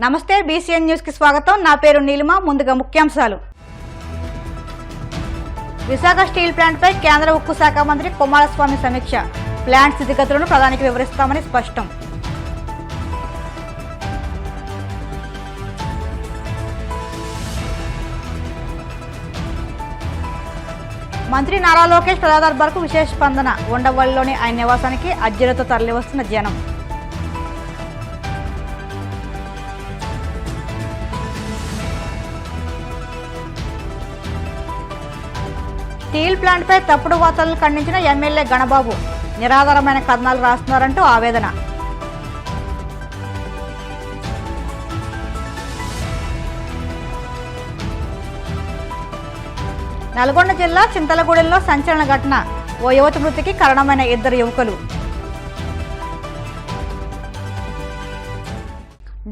నమస్తే BCN news కి స్వాగతం. నా పేరు నీలిమ. ముందుగా ముఖ్యాంశాలు. విశాఖ స్టీల్ ప్లాంట్ పై కేంద్ర ఉక్కు శాఖ మంత్రి కుమారస్వామి సమీక్ష. ప్లాంట్ స్థితిగతులను ప్రధానికి వివరిస్తామని స్పష్టం. మంత్రి నారా లోకేష్ ప్రజా దర్బార్కు విశేష స్పందన. ఉండవల్లిలోని ఆయన నివాసానికి అర్జీలతో తరలివస్తున్న జనం. స్టీల్ ప్లాంట్ పై తప్పుడు వార్తలను ఖండించిన ఎమ్మెల్యే గణబాబు. నిరాధారమైన కథనాలు రాస్తున్నారంటూ ఆవేదన. నల్గొండ జిల్లా చింతలగూడెంలో సంచలన ఘటన. ఓ యువతి మృతికి కారణమైన 2 యువకులు.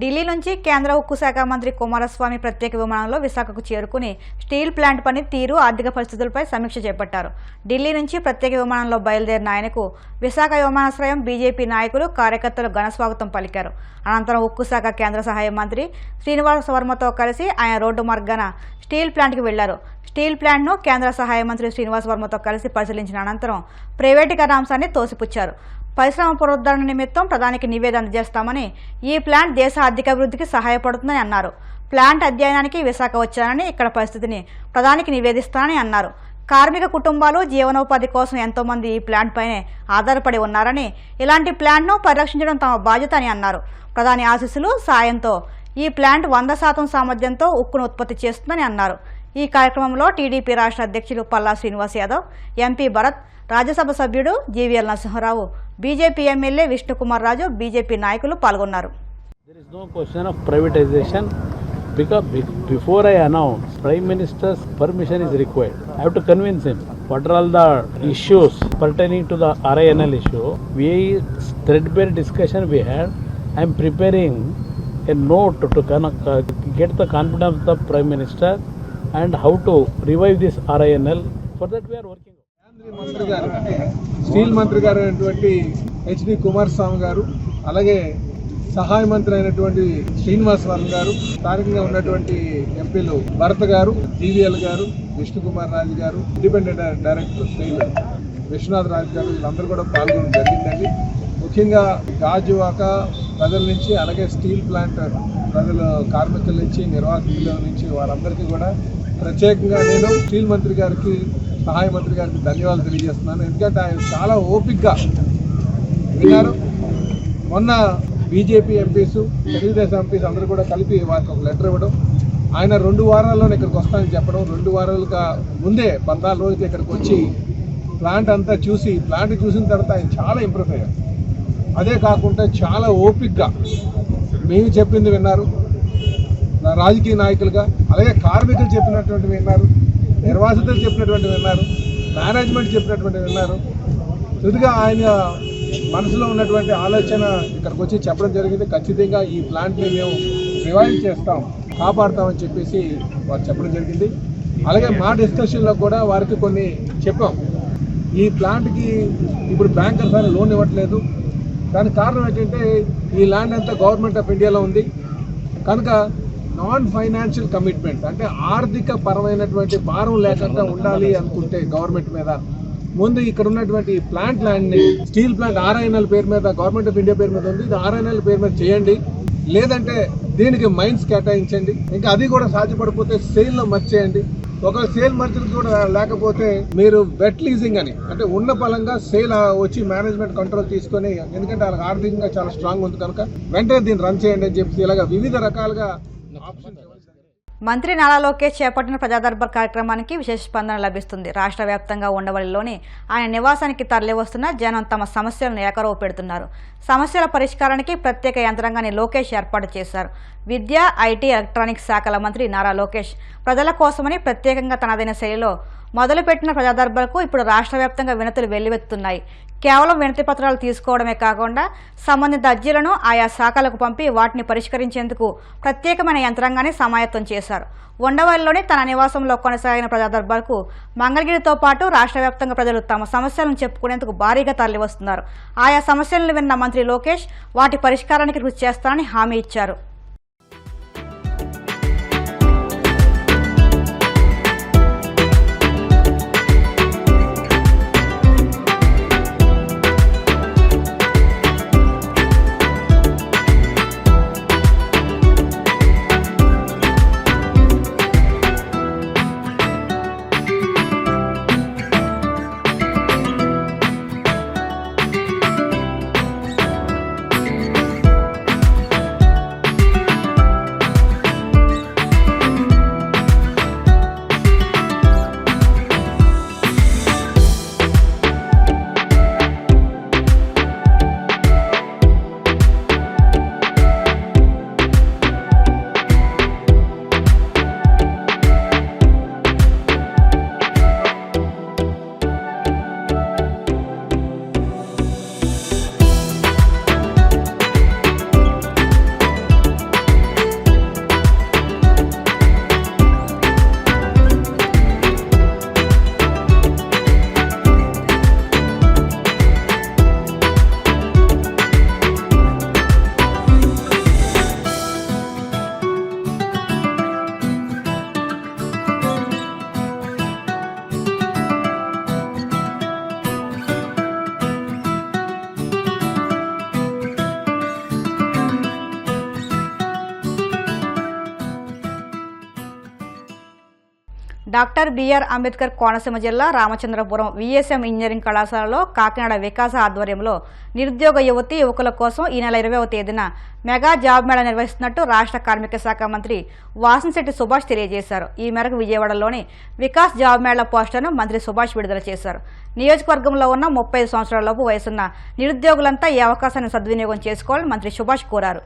ఢిల్లీ నుంచి కేంద్ర ఉక్కు శాఖ మంత్రి కుమారస్వామి ప్రత్యేక విమానంలో విశాఖకు చేరుకుని స్టీల్ ప్లాంట్ పని తీరు, ఆర్థిక పరిస్థితులపై సమీక్ష చేపట్టారు. ఢిల్లీ నుంచి ప్రత్యేక విమానంలో బయలుదేరిన ఆయనకు విశాఖ విమానాశ్రయం బీజేపీ నాయకులు, కార్యకర్తలు ఘనస్వాగతం పలికారు. అనంతరం ఉక్కు శాఖ కేంద్ర సహాయ మంత్రి శ్రీనివాస్ వర్మతో కలిసి ఆయన రోడ్డు మార్గాన స్టీల్ ప్లాంట్కి వెళ్లారు. స్టీల్ ప్లాంట్ను కేంద్ర సహాయ మంత్రి శ్రీనివాస్ వర్మతో కలిసి పరిశీలించిన అనంతరం ప్రైవేటీకరణ అంశాన్ని తోసిపుచ్చారు. పరిశ్రమ పునరుద్ధరణ నిమిత్తం ప్రధానికి నివేదిక అందజేస్తామని, ఈ ప్లాంట్ దేశ ఆర్థికాభివృద్ధికి సహాయపడుతుందని అన్నారు. ప్లాంట్ అధ్యయనానికి విశాఖ వచ్చానని, ఇక్కడ పరిస్థితిని ప్రధానికి నివేదిస్తానని అన్నారు. కార్మిక కుటుంబాలు జీవనోపాధి కోసం ఎంతో మంది ఈ ప్లాంట్ పైనే ఆధారపడి ఉన్నారని, ఇలాంటి ప్లాంట్ను పరిరక్షించడం తమ బాధ్యత అని అన్నారు. ప్రధాని ఆశీస్సులు, సాయంతో ఈ ప్లాంట్ 100% సామర్థ్యంతో ఉక్కును ఉత్పత్తి చేస్తుందని అన్నారు. ఈ కార్యక్రమంలో టీడీపీ రాష్ట్ర అధ్యక్షులు పల్లా శ్రీనివాస్ యాదవ్, ఎంపీ భరత్, రాజ్యసభ సభ్యుడు GVL Narasimharao, BJP MLA Vishnukumar Raju, BJP నాయకులు పాల్గొన్నారు. There is no question of privatization because before I announce, Prime Minister's permission is required. I have to convince him. What are all the issues pertaining to the RINL issue? We threadbare discussion we had. I am preparing a note to get the confidence of the Prime Minister and how to revive this RINL. For that we are working. మంత్రి గారు, steel మంత్రి గారు అయినటువంటి HD Kumaraswamy గారు, అలాగే సహాయ మంత్రి అయినటువంటి శ్రీనివాస్ వర్మ గారు, స్థానికంగా ఉన్నటువంటి ఎంపీలు భరత్ గారు, జీవీఎల్ గారు, విష్ణుకుమార్ రాజు గారు, ఇండిపెండెంట్ డైరెక్టర్ స్టీల్ విశ్వనాథ్ రాజు గారు, వీళ్ళందరూ కూడా పాల్గొనడం జరిగిందండి. ముఖ్యంగా గాజువాక ప్రజల నుంచి, అలాగే స్టీల్ ప్లాంట్ ప్రజల కార్మికుల నుంచి, నిర్వాసితుల నుంచి వారందరికీ కూడా ప్రత్యేకంగా నేను స్టీల్ మంత్రి గారికి, సహాయ మంత్రి గారికి ధన్యవాదాలు తెలియజేస్తున్నాను. ఎందుకంటే ఆయన చాలా ఓపిక్గా విన్నారు. మొన్న బీజేపీ ఎంపీస్, తెలుగుదేశం ఎంపీస్ అందరూ కూడా కలిపి వారికి ఒక లెటర్ ఇవ్వడం, ఆయన 2 వారాల్లోనే ఇక్కడికి వస్తానని చెప్పడం, 2 వారాలుగా ముందే 14 రోజులకి ఇక్కడికి వచ్చి ప్లాంట్ అంతా చూసి, ప్లాంట్ చూసిన తర్వాత ఆయన చాలా ఇంప్రెస్ అయ్యారు. అదే కాకుండా చాలా ఓపిక్గా మేము చెప్పింది విన్నారు, రాజకీయ నాయకులుగా, అలాగే కార్మికులు చెప్పినటువంటి విన్నారు, నిర్వాసితులు చెప్పినటువంటి విన్నారు, మేనేజ్మెంట్ చెప్పినటువంటి విన్నారు. తుదిగా ఆయన మనసులో ఉన్నటువంటి ఆలోచన ఇక్కడికి వచ్చి చెప్పడం జరిగింది. ఖచ్చితంగా ఈ ప్లాంట్ని మేము రివైవ్ చేస్తాం, కాపాడుతామని చెప్పేసి వారు చెప్పడం జరిగింది. అలాగే మా డిస్కషన్లో కూడా వారికి కొన్ని చెప్పాం. ఈ ప్లాంట్కి ఇప్పుడు బ్యాంకర్స్ అని లోన్ ఇవ్వట్లేదు. దానికి కారణం ఏంటంటే ఈ ల్యాండ్ అంతా గవర్నమెంట్ ఆఫ్ ఇండియాలో ఉంది కనుక నాన్ ఫైనాన్షియల్ కమిట్మెంట్, అంటే ఆర్థిక పరమైనటువంటి భారం లేకుండా ఉండాలి అనుకుంటే గవర్నమెంట్ మీద, ముందు ఇక్కడ ఉన్నటువంటి ప్లాంట్ ల్యాండ్ని, స్టీల్ ప్లాంట్ RINL పేరు మీద, గవర్నమెంట్ ఆఫ్ ఇండియా పేరు మీద ఉంది, ఇది RINL పేరు మీద చేయండి, లేదంటే దీనికి మైన్స్ కేటాయించండి, ఇంకా అది కూడా సాధ్యపడిపోతే సేల్లో మర్చేయండి. ఒకవేళ సేల్ మర్చలు కూడా లేకపోతే మీరు వెట్ లీజింగ్ అని, అంటే ఉన్న పలంగా సేల్ వచ్చి మేనేజ్మెంట్ కంట్రోల్ తీసుకొని, ఎందుకంటే వాళ్ళకి ఆర్థికంగా చాలా స్ట్రాంగ్ ఉంది కనుక వెంటనే దీన్ని రన్ చేయండి అని చెప్పి ఇలాగ వివిధ రకాలుగా ఆప్షన్స్. మంత్రి నారా లోకేష్ చేపట్టిన ప్రజా దర్బార్ కార్యక్రమానికి విశేష స్పందన లభిస్తుంది. రాష్ట్ర వ్యాప్తంగా ఉండవల్లిలోని ఆయన నివాసానికి తరలివస్తున్న జనం తమ సమస్యలను ఏకరవు పెడుతున్నారు. సమస్యల పరిష్కారానికి ప్రత్యేక యంత్రాంగాన్ని లోకేష్ ఏర్పాటు చేశారు. విద్య, ఐటీ, ఎలక్ట్రానిక్స్ శాఖల మంత్రి నారా లోకేష్ ప్రజల కోసమని ప్రత్యేకంగా తనదైన శైలిలో మొదలుపెట్టిన ప్రజా దర్బార్కు ఇప్పుడు రాష్ట్ర వ్యాప్తంగా వినతులు వెల్లువెత్తుతున్నాయి. కేవలం వినతి పత్రాలు తీసుకోవడమే కాకుండా సంబంధిత అర్జీలను ఆయా శాఖలకు పంపి వాటిని పరిష్కరించేందుకు ప్రత్యేకమైన యంత్రాంగాన్ని సమాయత్తం చేశారు. ఉండవల్లిలోని తన నివాసంలో కొనసాగిన ప్రజా దర్బార్కు మంగళగిరితో పాటు రాష్ట్ర వ్యాప్తంగా ప్రజలు తమ సమస్యలను చెప్పుకునేందుకు భారీగా తరలివస్తున్నారు. ఆయా సమస్యలను విన్న మంత్రి లోకేష్ వాటి పరిష్కారానికి కృషి చేస్తారని హామీ ఇచ్చారు. డాక్టర్ బిఆర్ అంబేద్కర్ కోనసీమ జిల్లా రామచంద్రపురం విఎస్ఎం ఇంజనీరింగ్ కళాశాలలో కాకినాడ వికాస ఆధ్వర్యంలో నిరుద్యోగ యువతీ యువకుల కోసం ఈ నెల 20వ తేదీన మెగా జాబ్ మేళా నిర్వహిస్తున్నట్టు రాష్ట్ర కార్మిక శాఖ మంత్రి వాసంశెట్టి సుభాష్ తెలియజేశారు. ఈ మేరకు విజయవాడలోని వికాస్ జాబ్ మేళా పోస్టర్ను మంత్రి సుభాష్ విడుదల చేశారు. నియోజకవర్గంలో ఉన్న 35 సంవత్సరాలలోపు వయసున్న నిరుద్యోగులంతా ఈ అవకాశాన్ని సద్వినియోగం చేసుకోవాలని మంత్రి సుభాష్ కోరారు.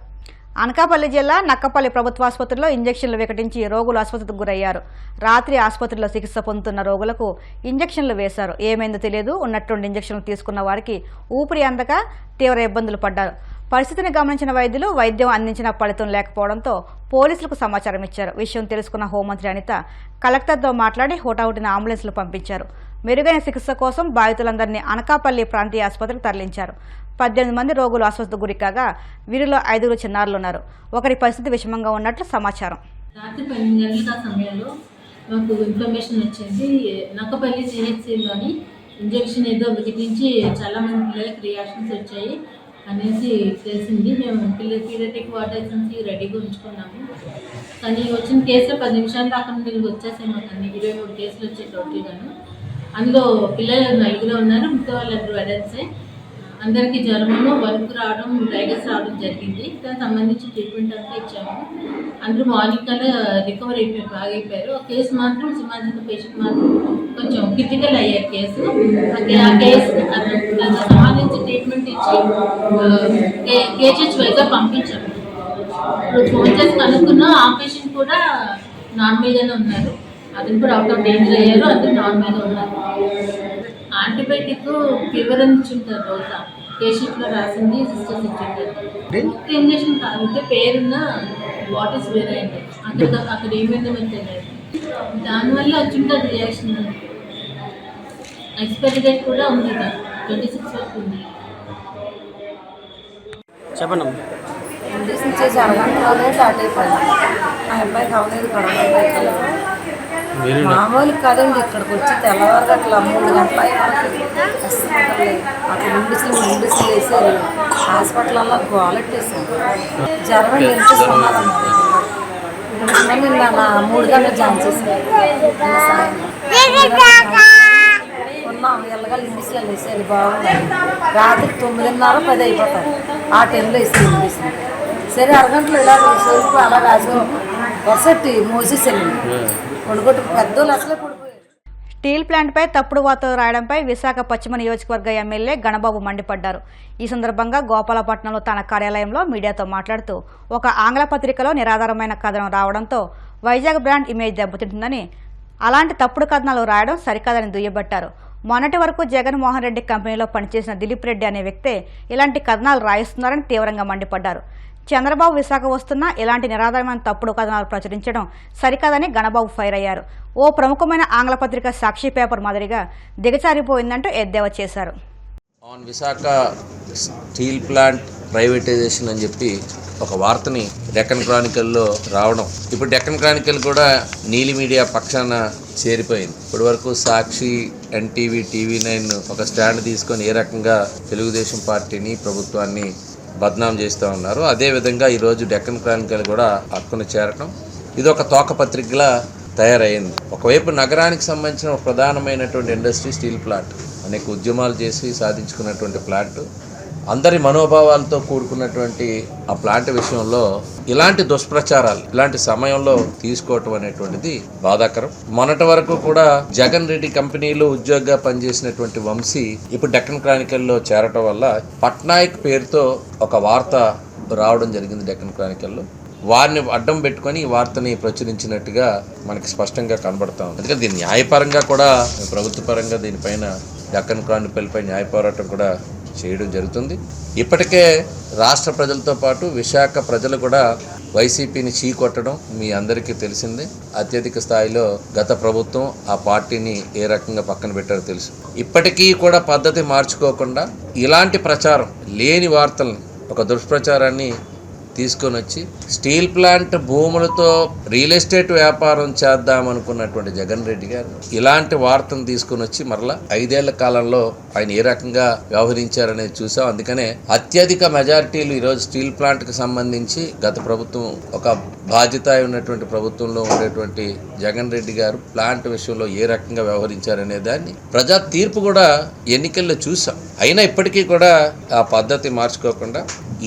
అనకాపల్లి జిల్లా నక్కపల్లి ప్రభుత్వ ఆసుపత్రిలో ఇంజెక్షన్లు వికటించి రోగులు ఆసుపత్రికి గురయ్యారు. రాత్రి ఆసుపత్రిలో చికిత్స పొందుతున్న రోగులకు ఇంజెక్షన్లు వేశారు. ఏమైందో తెలియదు, ఉన్నట్టుండి ఇంజెక్షన్లు తీసుకున్న వారికి ఊపిరి అందక తీవ్ర ఇబ్బందులు పడ్డారు. పరిస్థితిని గమనించిన వైద్యులు వైద్యం అందించిన ఫలితం లేకపోవడంతో పోలీసులకు సమాచారం ఇచ్చారు. విషయం తెలుసుకున్న హోంమంత్రి అనిత కలెక్టర్తో మాట్లాడి హోటాహుటిన అంబులెన్స్లు పంపించారు. మెరుగైన చికిత్స కోసం బాధితులందరినీ అనకాపల్లి ప్రాంతీయ ఆసుపత్రికి తరలించారు. 18 మంది రోగులు ఆసుపత్రికి గురికాగా వీరిలో 5 చిన్నారులు ఉన్నారు. ఒకరి పరిస్థితి విషమంగా ఉన్నట్లు సమాచారం. రాత్రి 12 గంటల సమయంలో మాకు ఇన్ఫర్మేషన్ వచ్చింది. నక్కపల్లి సిహెచ్సిలోని ఇంజెక్షన్ ఏదో వికటించి చాలామంది పిల్లలకి రియాక్షన్స్ వచ్చాయి అనేసి తెలిసింది. మేము పీడియాట్రిక్ వార్డెన్స్కి రెడీగా ఉంచుకున్నాము. కానీ వచ్చిన కేసులో 10 నిమిషాల్లో అక్కడ నుండి వచ్చేసాయి. మాకు అన్ని 23 కేసులు వచ్చాయి టోటల్గాను. అందులో పిల్లలు 4 ఉన్నారు, మిగతా వాళ్ళందరూ అడల్ట్సే. అందరికీ జ్వరము, వణుకు రావడం, డ్రైగస్ రావడం జరిగింది. దానికి సంబంధించి ట్రీట్మెంట్ అంతా ఇచ్చాము. అందరూ మార్నింగ్ కల్లా రికవర్ అయిపోయారు, బాగా అయిపోయారు. ఒక కేసు మాత్రం సింహాద్రి పేషెంట్ మాత్రం కొంచెం క్రిటికల్ అయ్యారు కేసు. ఆ కేసు దానికి సంబంధించి ట్రీట్మెంట్ ఇచ్చి కేజెస్ వైజ్గా పంపించాము. ఇప్పుడు ఫోన్ చేసి కనుక్కున్నాం, ఆ పేషెంట్ కూడా నార్మల్గానే ఉన్నారు. అతను కూడా అవుట్ ఆఫ్ డేంజర్ అయ్యారు, అతను నార్మల్గా ఉన్నారు. యాంటీబయాటిక్ ఫీవర్ అని ఇచ్చుంటారు. రోజా పేషెంట్లో రాసింది సిస్టర్స్ ఇచ్చుంటారు. ఇంజెక్షన్ కాకపోతే పేరున్న బాటిల్స్ వేరే అండి. అక్కడ ఏమైందో మనకు తెలియదు. దానివల్ల వచ్చింటుంది రియాక్షన్. ఎక్స్పైరీ డేట్ కూడా ఉంది, 26 వరకు ఉంది. చెప్పండి. ఇంజక్షన్ ఇచ్చేసి అరగంటలోనే స్టార్ట్ అయిపోయింది. ఆ అబ్బాయికి అవ్వలేదు, కరోనా మామూలు కాదండి. ఇక్కడికి వచ్చి తెల్లవారు అట్లా 3 గంటల అక్కడ ఇండిసిలు వేసారు. హాస్పిటల్లో గోలెట్టేసారు. జ్వరం నిలిపిస్తున్నారన్నమాట. నిన్న 3 గంటలు జాయిన్ చేశారు. ఉన్నాం ఎల్లగా ఇండిసిలు వేసేది బాగుంది. రాత్రి 9:30, 10 అయిపోతారు. ఆ టైంలో వేసేది ఇండిసిలు. సరే అరగంటలో ఇలా సేపు అలా రాసుకుని వరుసటి మోసేసాను. కొడుకొట్టు పెద్దోళ్ళు అసలే పడిపోయారు. స్టీల్ ప్లాంట్పై తప్పుడు వార్తలు రాయడంపై విశాఖ పశ్చిమ నియోజకవర్గ ఎమ్మెల్యే గణబాబు మండిపడ్డారు. ఈ సందర్భంగా గోపాలపట్నంలో తన కార్యాలయంలో మీడియాతో మాట్లాడుతూ ఒక ఆంగ్ల పత్రికలో నిరాధారమైన కథనం రావడంతో వైజాగ్ బ్రాండ్ ఇమేజ్ దెబ్బతింటుందని, అలాంటి తప్పుడు కథనాలు రాయడం సరికాదని దుయ్యబట్టారు. మొన్నటి వరకు జగన్మోహన్ రెడ్డి కంపెనీలో పనిచేసిన దిలీప్ రెడ్డి అనే వ్యక్తే ఇలాంటి కథనాలు రాయిస్తున్నారని తీవ్రంగా మండిపడ్డారు. చంద్రబాబు విశాఖ వస్తున్నా ఇలాంటి నిరాధారమైన తప్పుడు కథనాలు ప్రచురించడం సరికాదని గణబాబు ఫైర్ అయ్యారు. ఓ ప్రముఖమైన ఆంగ్ల పత్రిక సాక్షి పేపర్ మాదిరిగా దిగజారిపోయిందంటూ ఎద్దేవా చేశారు. On Visakha steel plant privatisation అని చెప్పి ఒక వార్తని డెక్కన్ క్రానికల్లో రావడం, ఇప్పుడు డెక్కన్ క్రానికల్ కూడా నీలి మీడియా పక్షాన చేరిపోయింది. ఇప్పటి వరకు సాక్షి, ఎన్టీవీ, TV9 ఒక స్టాండ్ తీసుకొని ఏ రకంగా తెలుగుదేశం పార్టీని, ప్రభుత్వాన్ని బద్నాం చేస్తూ ఉన్నారు. అదేవిధంగా ఈరోజు డెక్కన్ క్రానికల్ కూడా హక్కును చేరటం, ఇది ఒక తోక పత్రికలా తయారైంది. ఒకవైపు నగరానికి సంబంధించిన ఒక ప్రధానమైనటువంటి ఇండస్ట్రీ స్టీల్ ప్లాంట్, అనేక ఉద్యమాలు చేసి సాధించుకున్నటువంటి ప్లాంట్, అందరి మనోభావాలతో కూడుకున్నటువంటి ఆ ప్లాంట్ విషయంలో ఇలాంటి దుష్ప్రచారాలు ఇలాంటి సమయంలో తీసుకోవటం అనేటువంటిది బాధాకరం. మొన్నటి వరకు కూడా జగన్ రెడ్డి కంపెనీలో ఉద్యోగిగా పనిచేసినటువంటి వంశీ ఇప్పుడు డెక్కన్ క్రానికల్లో చేరటం వల్ల పట్నాయక్ పేరుతో ఒక వార్త రావడం జరిగింది డెక్కన్ క్రానికల్లో. వారిని అడ్డం పెట్టుకొని ఈ వార్తని ప్రచురించినట్టుగా మనకి స్పష్టంగా కనబడతాం. అందుకని దీన్ని న్యాయపరంగా కూడా ప్రభుత్వ పరంగా దీనిపైన డెక్కన్ క్రానికల్పై న్యాయ పోరాటం కూడా చేయడం జరుగుతుంది. ఇప్పటికే రాష్ట్ర ప్రజలతో పాటు విశాఖ ప్రజలు కూడా వైసీపీని చీకొట్టడం మీ అందరికీ తెలిసిందే. అత్యధిక స్థాయిలో గత ప్రభుత్వం ఆ పార్టీని ఏ రకంగా పక్కన పెట్టారో తెలుసు. ఇప్పటికీ కూడా పద్ధతి మార్చుకోకుండా ఇలాంటి ప్రచారం లేని వార్తలను, ఒక దుష్ప్రచారాన్ని తీసుకొని వచ్చి స్టీల్ ప్లాంట్ భూములతో రియల్ ఎస్టేట్ వ్యాపారం చేద్దాం అనుకున్నటువంటి జగన్ రెడ్డి గారు ఇలాంటి వార్తను తీసుకొని వచ్చి మరలా 5 ఏళ్ల కాలంలో ఆయన ఏ రకంగా వ్యవహరించారనేది చూసాం. అందుకనే అత్యధిక మెజారిటీలు ఈరోజు స్టీల్ ప్లాంట్కి సంబంధించి గత ప్రభుత్వం ఒక బాధ్యత ఉన్నటువంటి ప్రభుత్వంలో ఉండేటువంటి జగన్ రెడ్డి గారు ప్లాంట్ విషయంలో ఏ రకంగా వ్యవహరించారనే దాన్ని ప్రజా తీర్పు కూడా ఎన్నికల్లో చూసాం. అయినా ఇప్పటికీ కూడా ఆ పద్ధతి మార్చుకోకుండా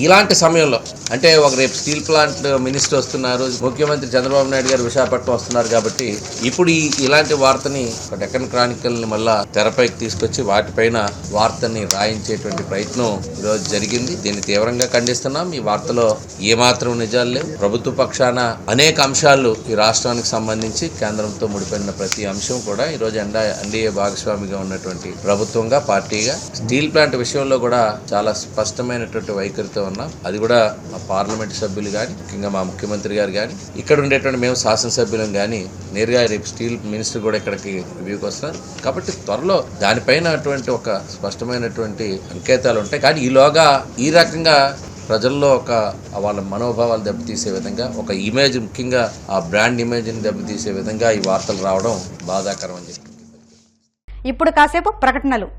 ఇలాంటి సమయంలో అంటే ఒక రేపు స్టీల్ ప్లాంట్ మినిస్టర్ వస్తున్నారు, ముఖ్యమంత్రి చంద్రబాబు నాయుడు గారు విశాఖపట్నం వస్తున్నారు కాబట్టి ఇప్పుడు ఇలాంటి వార్తని డెక్కన్ క్రానికల్ని మళ్ళా తెరపైకి తీసుకొచ్చి వాటిపైన వార్తని రాయించేటువంటి ప్రయత్నం ఈరోజు జరిగింది. దీన్ని తీవ్రంగా ఖండిస్తున్నాం. ఈ వార్తలో ఏమాత్రం నిజాలు లేవు. ప్రభుత్వ పక్షాన అనేక అంశాలు ఈ రాష్ట్రానికి సంబంధించి కేంద్రంతో ముడిపడిన ప్రతి అంశం కూడా ఈరోజు ఎన్డీఏ భాగస్వామిగా ఉన్నటువంటి ప్రభుత్వంగా పార్టీగా స్టీల్ ప్లాంట్ విషయంలో కూడా చాలా స్పష్టమైనటువంటి వైఖరితో ఉన్నాం. అది కూడా మా పార్లమెంట్ సభ్యులు కానీ ముఖ్యంగా మా ముఖ్యమంత్రి గారు కానీ ఇక్కడ ఉండేటువంటి మేము శాసనసభ్యులం కానీ నేరుగా రేపు స్టీల్ మినిస్టర్ కూడా ఇక్కడికి రివ్యూకి వస్తున్నారు కాబట్టి త్వరలో దానిపైన అటువంటి ఒక స్పష్టమైనటువంటి సంకేతాలు ఉంటాయి. కానీ ఈలోగా ఈ రకంగా ప్రజల్లో ఒక వాళ్ళ మనోభావాలు దెబ్బతీసే విధంగా ఒక ఇమేజ్, ముఖ్యంగా ఆ బ్రాండ్ ఇమేజ్ని దెబ్బతీసే విధంగా ఈ వార్తలు రావడం బాధాకరం అని చెప్పి ఇప్పుడు కాసేపు ప్రకటనలు.